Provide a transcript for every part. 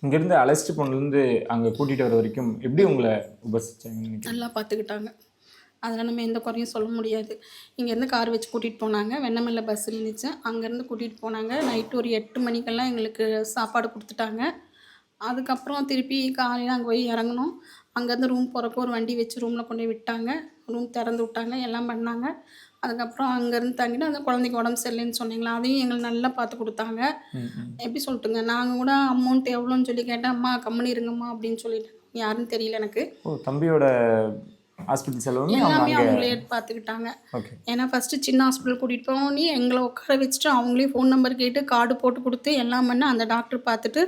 இங்கேருந்து அழைச்சிட்டு போனதுலேருந்து அங்கே கூட்டிகிட்டு வர வரைக்கும் எப்படி உங்களை உபசிச்சாங்க? நல்லா பார்த்துக்கிட்டாங்க. அதெல்லாம் நம்ம எந்த குறையும் சொல்ல முடியாது. இங்கேருந்து கார் வச்சு கூட்டிகிட்டு போனாங்க. வெண்ணமல்ல பஸ் இருந்துச்சு. அங்கேருந்து கூட்டிகிட்டு போனாங்க. நைட்டு ஒரு 8 மணிக்கெல்லாம் எங்களுக்கு சாப்பாடு கொடுத்துட்டாங்க. அதுக்கப்புறம் திருப்பி காலையில் அங்கே போய் இறங்கணும். அங்கேருந்து ரூம் போகிறப்போ ஒரு வண்டி வச்சு ரூமில் கொண்டு போய் விட்டாங்க. ரூம் திறந்து விட்டாங்க. எல்லாம் பண்ணாங்க. அதுக்கப்புறம் அங்கேருந்து தங்கிட்டு அந்த குழந்தைக்கு உடம்பு சரியில்லைன்னு சொன்னீங்களா, அதையும் எங்களுக்கு நல்லா பார்த்து கொடுத்தாங்க. எப்படி சொல்லட்டுங்க, நாங்கள் கூட அமௌண்ட் எவ்வளோன்னு சொல்லி கேட்டேன். அம்மா கம்முனு இருங்கம்மா அப்படின்னு சொல்லிட்டேன். யாருன்னு தெரியல எனக்கு. தம்பியோட ஹாஸ்பிட்டல் செலவுமே எல்லாமே அவங்களே பார்த்துக்கிட்டாங்க. ஏன்னா ஃபஸ்ட்டு சின்ன ஹாஸ்பிட்டல் கூட்டிகிட்டு போனோன்னே எங்களை உட்கார வச்சுட்டு அவங்களே ஃபோன் நம்பர் கேட்டு கார்டு போட்டு கொடுத்து எல்லாம் பண்ண அந்த டாக்டர் பார்த்துட்டு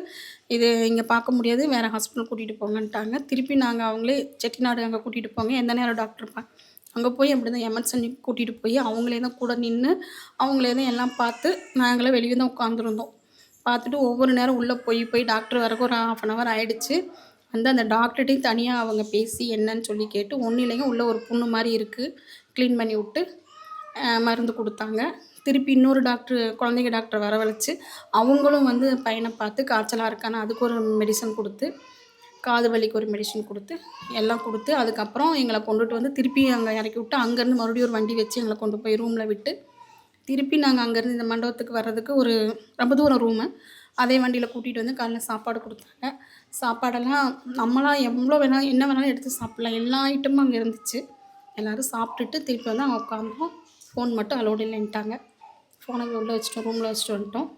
இது இங்கே பார்க்க முடியாது, வேறு ஹாஸ்பிட்டல் கூட்டிகிட்டு போங்கன்ட்டாங்க. திருப்பி நாங்கள் அவங்களே செட்டிநாடு அங்கே கூட்டிகிட்டு போங்க, எந்த நேரம் டாக்டர் இருப்பாங்க அங்கே போய் அப்படி தான் எமர்ஜென்சி கூட்டிகிட்டு போய் அவங்களே தான் கூட நின்று அவங்களே தான் எல்லாம் பார்த்து நாங்களே வெளியே தான் உட்காந்துருந்தோம். பார்த்துட்டு ஒவ்வொரு நேரம் உள்ளே போய் போய் டாக்டர் வரக்கு ஒரு 1/2 hour ஆகிடுச்சு. வந்து அந்த டாக்டர்கிட்டையும் தனியாக அவங்க பேசி என்னன்னு சொல்லி கேட்டு ஒன்றும் இல்லைங்க, உள்ளே ஒரு புண்ணு மாதிரி இருக்குது, க்ளீன் பண்ணி விட்டு மருந்து கொடுத்தாங்க. திருப்பி இன்னொரு டாக்டர் குழந்தைங்க டாக்டர் வரவழைச்சி அவங்களும் வந்து பையனை பார்த்து காய்ச்சலாக இருக்கான்னு அதுக்கு ஒரு மெடிசன் கொடுத்து, காது வலிக்கு ஒரு மெடிசன் கொடுத்து எல்லாம் கொடுத்து அதுக்கப்புறம் எங்களை கொண்டுட்டு வந்து திருப்பி அங்கே இறக்கி விட்டு அங்கேருந்து மறுபடியும் ஒரு வண்டி வச்சு எங்களை கொண்டு போய் ரூமில் விட்டு திருப்பி நாங்கள் அங்கேருந்து இந்த மண்டபத்துக்கு வர்றதுக்கு ஒரு ரொம்ப தூரம் ரூமு, அதே வண்டியில் கூட்டிகிட்டு வந்து காலையில் சாப்பாடு கொடுத்தாங்க. சாப்பாடெல்லாம் நம்மளாம் எவ்வளோ வேணாலும் என்ன வேணாலும் எடுத்து சாப்பிட்லாம், எல்லா ஐட்டமும் அங்கே இருந்துச்சு. எல்லோரும் சாப்பிட்டுட்டு திருப்பி வந்து அங்கே உட்காந்தோம். ஃபோன் மட்டும் அலோடு இல்லைன்ட்டாங்க. ஃபோனை உள்ளே வச்சுட்டோம், ரூமில் வச்சுட்டு வந்துட்டோம்.